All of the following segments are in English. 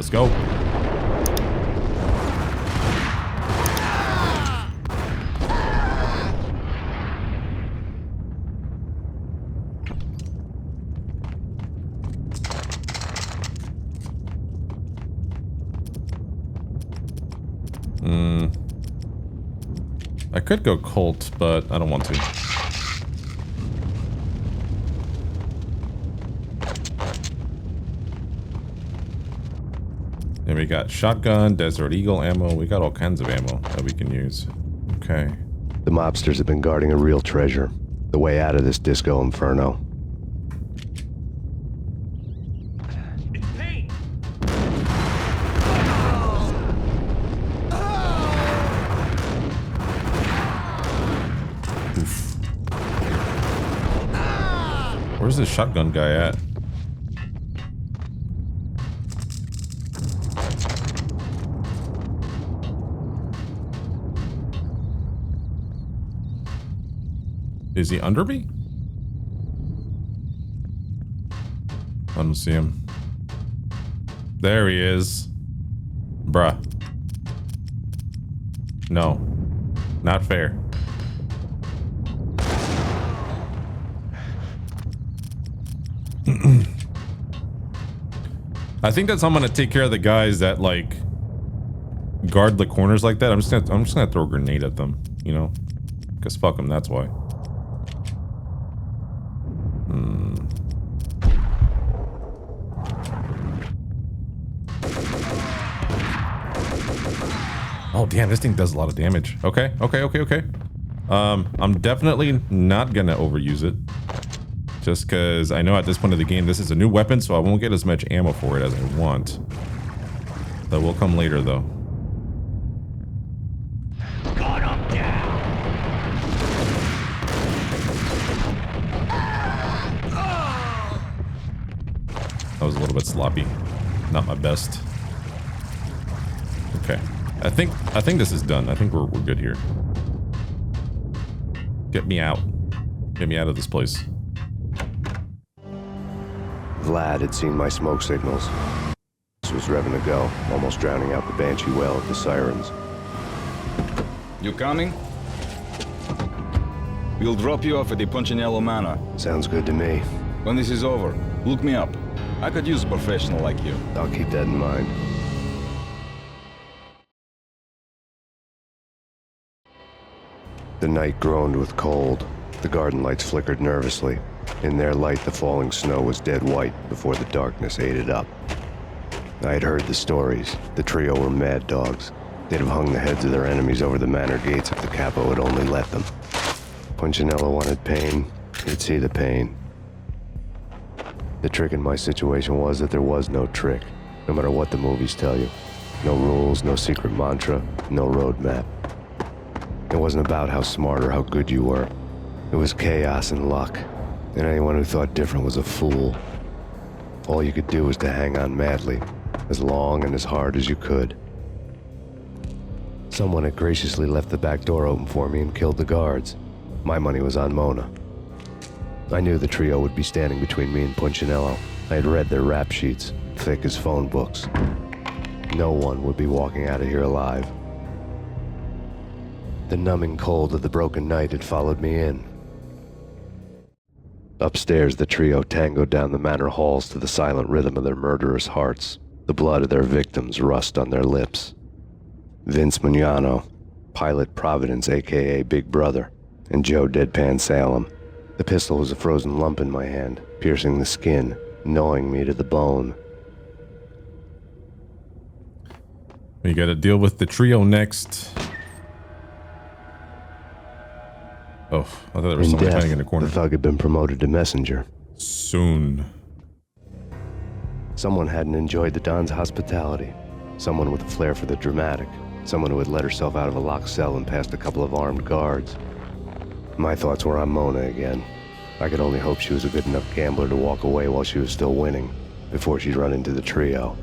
Let's go. I could go Colt, but I don't want to. And we got shotgun, Desert Eagle ammo. We got all kinds of ammo that we can use. Okay. The mobsters have been guarding a real treasure. The way out of this disco inferno. It's Payne! Oof. Where's this shotgun guy at? Is he under me? I don't see him. There he is. Bruh. No. Not fair. I think that's how I'm gonna take care of the guys that like guard the corners like that. I'm just gonna throw a grenade at them, you know? Cause fuck them, that's why. Oh damn, this thing does a lot of damage. Okay. I'm definitely not gonna overuse it. Just cause I know at this point of the game this is a new weapon, so I won't get as much ammo for it as I want. That will come later though. Got him down! That was a little bit sloppy. Not my best. Okay. I think this is done. I think we're good here. Get me out. Get me out of this place. Vlad had seen my smoke signals. This was revving to go, almost drowning out the banshee wail of the sirens. You coming? We'll drop you off at the Punchinello Manor. Sounds good to me. When this is over, look me up. I could use a professional like you. I'll keep that in mind. The night groaned with cold. The garden lights flickered nervously. In their light, the falling snow was dead white before the darkness ate it up. I had heard the stories. The trio were mad dogs. They'd have hung the heads of their enemies over the manor gates if the capo had only let them. Punchinello wanted pain. He'd see the pain. The trick in my situation was that there was no trick, no matter what the movies tell you. No rules, no secret mantra, no roadmap. It wasn't about how smart or how good you were. It was chaos and luck, and anyone who thought different was a fool. All you could do was to hang on madly, as long and as hard as you could. Someone had graciously left the back door open for me and killed the guards. My money was on Mona. I knew the trio would be standing between me and Punchinello. I had read their rap sheets, thick as phone books. No one would be walking out of here alive. The numbing cold of the broken night had followed me in. Upstairs, the trio tangoed down the manor halls to the silent rhythm of their murderous hearts. The blood of their victims rust on their lips. Vince Mugnano, Pilot Providence, a.k.a. Big Brother, and Joe Deadpan Salem. The pistol was a frozen lump in my hand, piercing the skin, gnawing me to the bone. We gotta deal with the trio next. Oh, I thought there was somebody hiding in the corner. The thug had been promoted to messenger. Soon. Someone hadn't enjoyed the Don's hospitality. Someone with a flair for the dramatic. Someone who had let herself out of a locked cell and past a couple of armed guards. My thoughts were on Mona again. I could only hope she was a good enough gambler to walk away while she was still winning, before she'd run into the trio.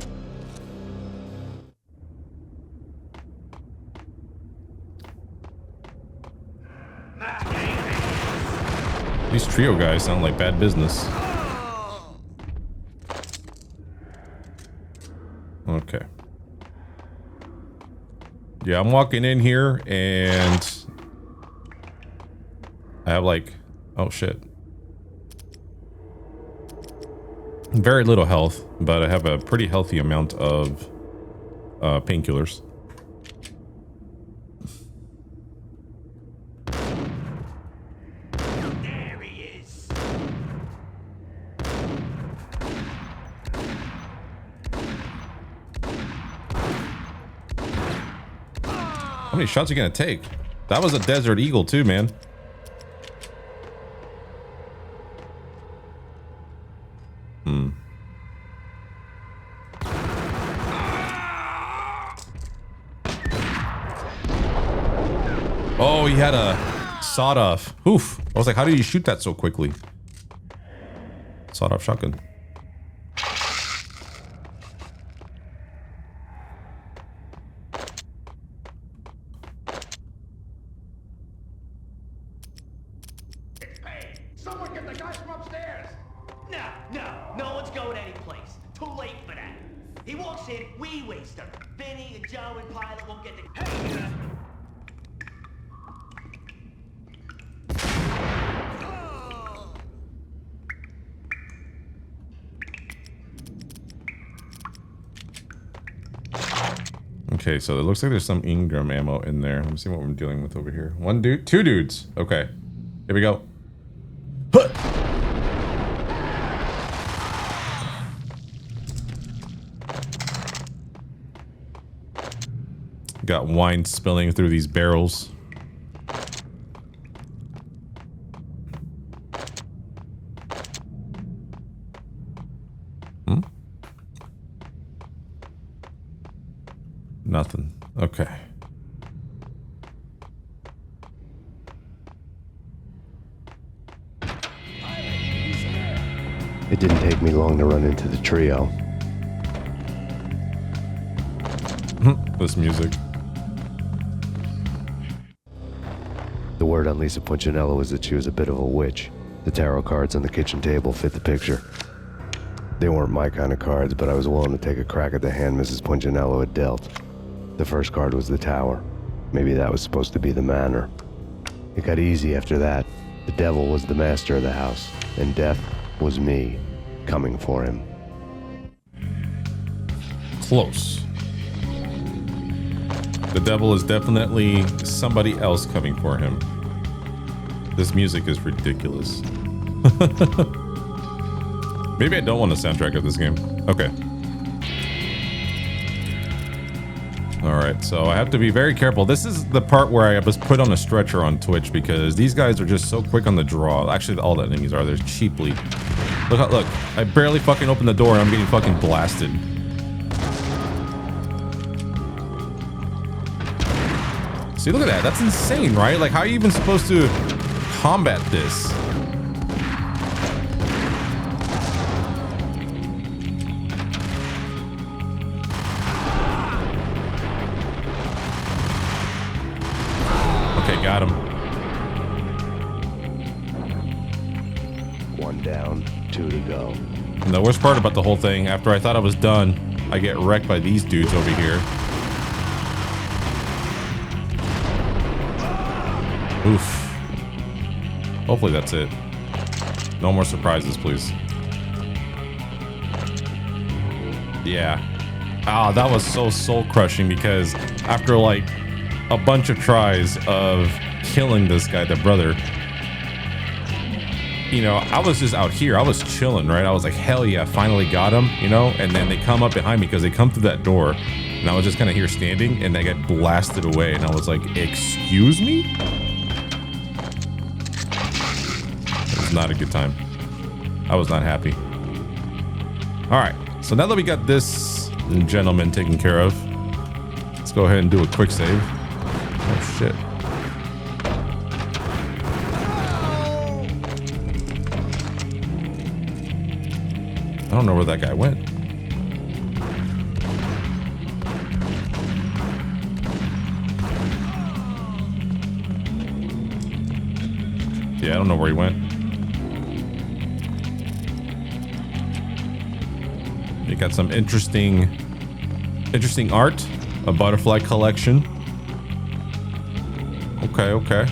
These trio guys sound like bad business. Okay. Yeah, I'm walking in here and I have like, oh shit. Very little health, but I have a pretty healthy amount of painkillers. There he is. How many shots are you gonna take? That was a desert eagle too, man. Oh, he had a sawed-off. Oof. I was like, how did you shoot that so quickly? Sawed-off shotgun. Hey, someone get the guy from upstairs. No one's going anyplace. Too late for that. He walks in, we waste him. Benny and Joe and Pilot won't get the. Hey, Okay, so it looks like there's some Ingram ammo in there. Let me see what we're dealing with over here. One dude, two dudes. Okay, here we go. Huh! Got wine spilling through these barrels. Nothing. Okay. It didn't take me long to run into the trio. This music. The word on Lisa Punchinello was that she was a bit of a witch. The tarot cards on the kitchen table fit the picture. They weren't my kind of cards, but I was willing to take a crack at the hand Mrs. Punchinello had dealt. The first card was the Tower. Maybe that was supposed to be the Manor. It got easy after that. The devil was the master of the house, and death was me, coming for him. Close. The devil is definitely somebody else coming for him. This music is ridiculous. Maybe I don't want a soundtrack of this game. Okay. Alright, so I have to be very careful. This is the part where I was put on a stretcher on Twitch because these guys are just so quick on the draw. Actually, all the enemies are. They're cheaply. Look, I barely fucking opened the door and I'm getting fucking blasted. See, look at that. That's insane, right? Like, how are you even supposed to combat this? Okay, got him. One down, two to go. And the worst part about the whole thing, after I thought I was done, I get wrecked by these dudes over here. Oof. Hopefully that's it. No more surprises, please. Yeah. Ah, that was so soul crushing because after like a bunch of tries of killing this guy, the brother, you know, I was just out here. I was chilling, right? I was like, hell yeah, finally got him, you know? And then they come up behind me because they come through that door. And I was just kind of here standing and they get blasted away. And I was like, excuse me? It was not a good time. I was not happy. All right. So now that we got this gentleman taken care of, let's go ahead and do a quick save. Oh, shit. I don't know where that guy went. Yeah, I don't know where he went. You got some interesting Interesting art. A butterfly collection. Okay, okay.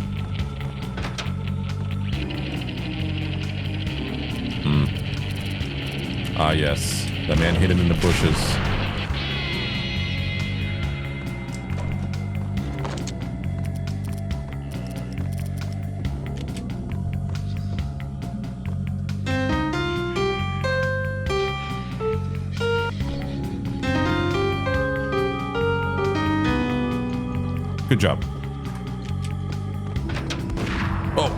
Ah, yes. The man hidden in the bushes. Good job. Oh.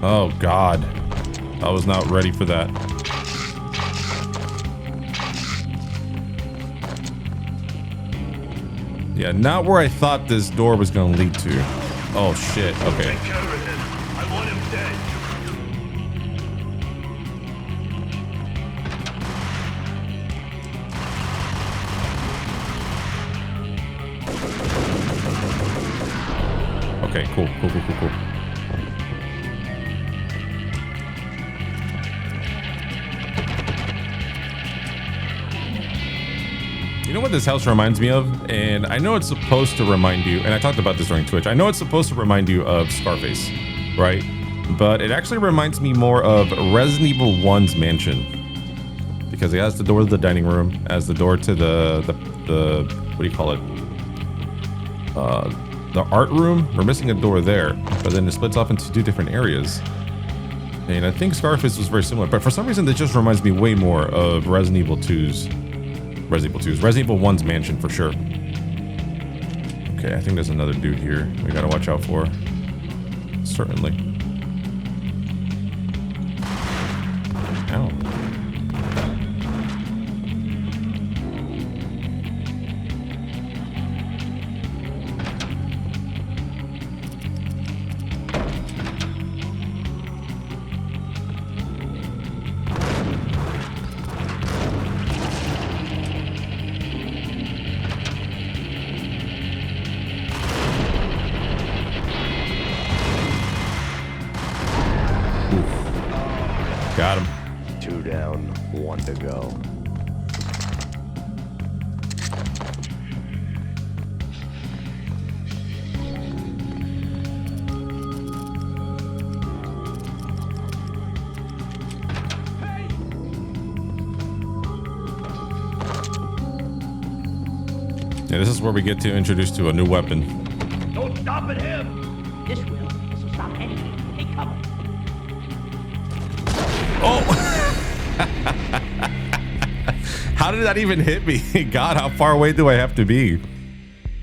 Oh, God. I was not ready for that. Yeah, not where I thought this door was going to lead to. Oh, shit. Okay. Take care of him. I want him dead. Okay, cool. You know what this house reminds me of? And I know it's supposed to remind you, and I talked about this during Twitch, I know it's supposed to remind you of Scarface, right? But it actually reminds me more of Resident Evil 1's mansion. Because it has the door to the dining room, has the door to the what do you call it? The art room. We're missing a door there, but then it splits off into two different areas. And I think Scarface was very similar, but for some reason this just reminds me way more of Resident Evil 1's mansion for sure. Okay, I think there's another dude here we gotta watch out for. Certainly. Ow. Got him. 2 down, 1 to go. Yeah, this is where we get to introduce to a new weapon. Don't stop at him. This will stop anything. Take cover. Oh! How did that even hit me? God, how far away do I have to be?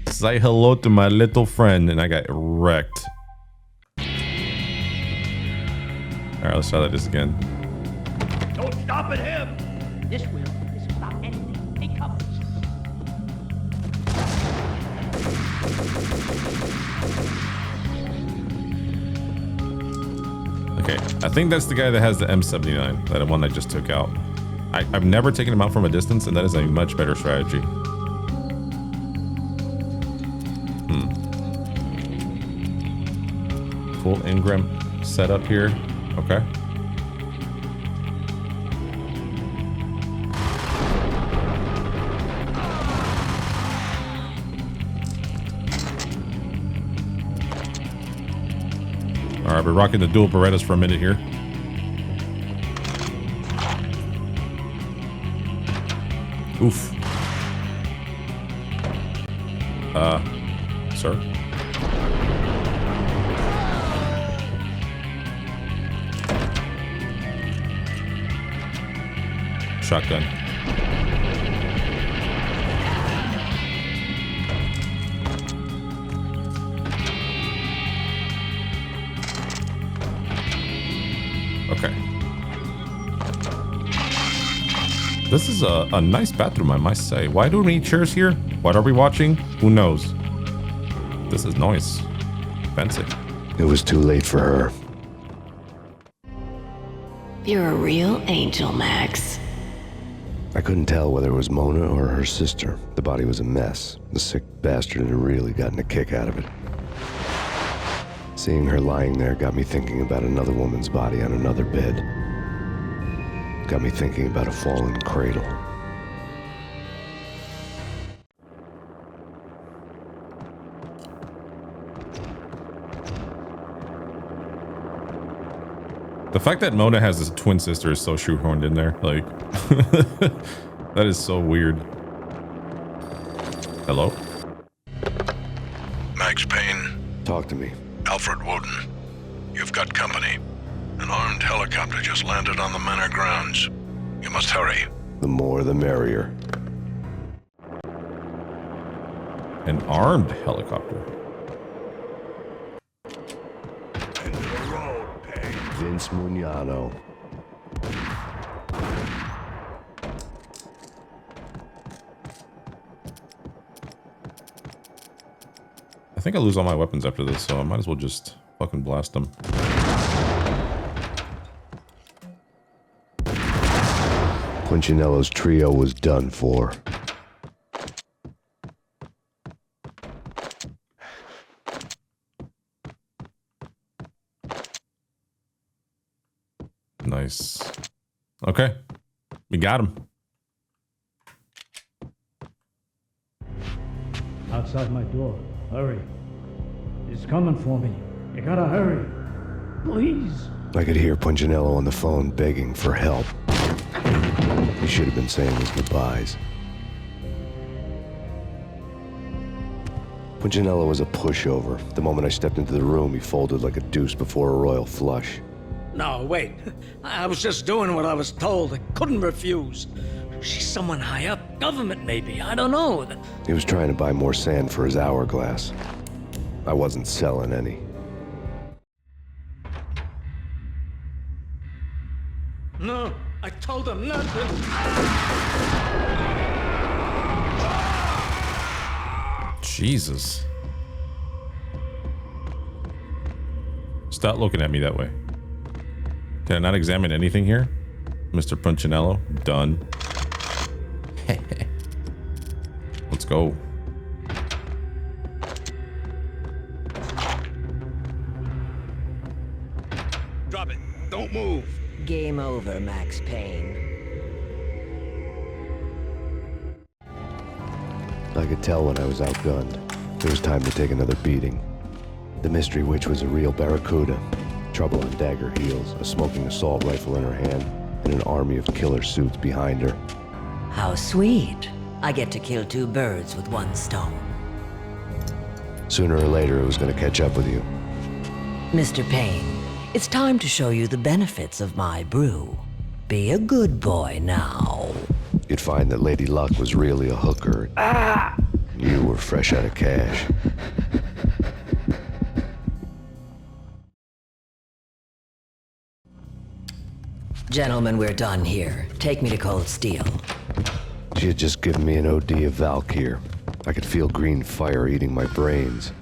Say hello to my little friend, and I got wrecked. Alright, let's try this again. Don't stop at him. This will stop anything. Take cover. Okay, I think that's the guy that has the M79, that one I just took out. I've never taken him out from a distance, and that is a much better strategy. Full engram setup here. Okay. All right, we're rocking the dual Berettas for a minute here. Oof. Sir? Shotgun. Okay. This is a nice bathroom, I must say. Why do we need chairs here? What are we watching? Who knows? This is nice. Fancy. It was too late for her. You're a real angel, Max. I couldn't tell whether it was Mona or her sister. The body was a mess. The sick bastard had really gotten a kick out of it. Seeing her lying there got me thinking about another woman's body on another bed. Got me thinking about a fallen cradle. The fact that Mona has a twin sister is so shoehorned in there. Like, that is so weird. Hello? Max Payne, Talk to me. Alfred Woden. You've got company. An armed helicopter just landed on the manor grounds. You must hurry. The more the merrier. An armed helicopter. End of the road, Payne. Vince Mugnano. I think I lose all my weapons after this, so I might as well just fucking blast them. Punchinello's trio was done for. Nice. Okay. We got him. Outside my door. Hurry. He's coming for me. You gotta hurry. Please. I could hear Punchinello on the phone begging for help. He should have been saying his goodbyes. Punchinello was a pushover. The moment I stepped into the room, he folded like a deuce before a royal flush. No, wait. I was just doing what I was told. I couldn't refuse. She's someone high up. Government, maybe. I don't know. He was trying to buy more sand for his hourglass. I wasn't selling any. No, I told him nothing. Jesus. Stop looking at me that way. Can I not examine anything here? Mr. Punchinello? Done. Let's go. Drop it. Don't move. Game over, Max Payne. I could tell when I was outgunned. It was time to take another beating. The mystery witch was a real barracuda. Trouble on dagger heels, a smoking assault rifle in her hand, and an army of killer suits behind her. How sweet. I get to kill two birds with one stone. Sooner or later, it was going to catch up with you. Mr. Payne, it's time to show you the benefits of my brew. Be a good boy now. You'd find that Lady Luck was really a hooker. You were fresh out of cash. Gentlemen, we're done here. Take me to Cold Steel. She had just given me an OD of Valkyr. I could feel green fire eating my brains.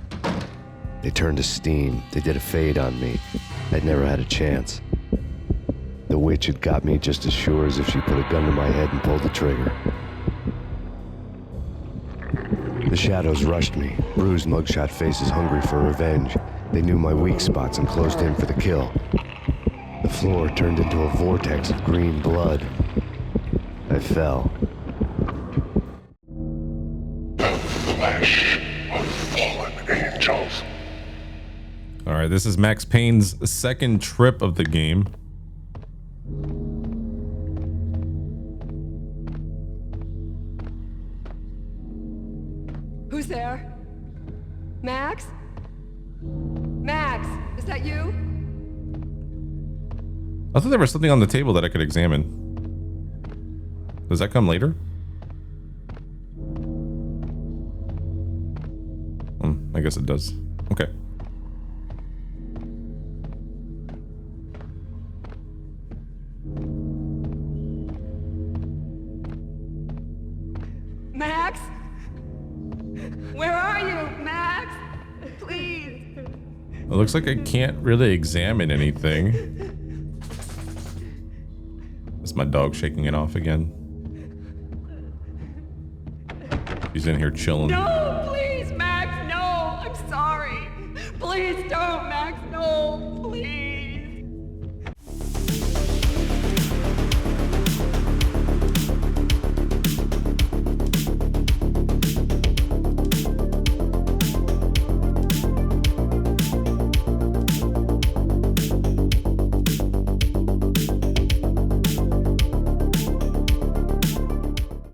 They turned to steam. They did a fade on me. I'd never had a chance. The witch had got me just as sure as if she put a gun to my head and pulled the trigger. The shadows rushed me, bruised mugshot faces hungry for revenge. They knew my weak spots and closed in for the kill. The floor turned into a vortex of green blood. I fell. Flesh of fallen angels. All right, this is Max Payne's second trip of the game. Who's there? Max? Max, is that you? I thought there was something on the table that I could examine. Does that come later? I guess it does. Okay. Max? Where are you, Max? Please. It looks like I can't really examine anything. It's my dog shaking it off again. He's in here chilling. No, please, Max, no. I'm sorry. Please. Please don't, Max. No, please.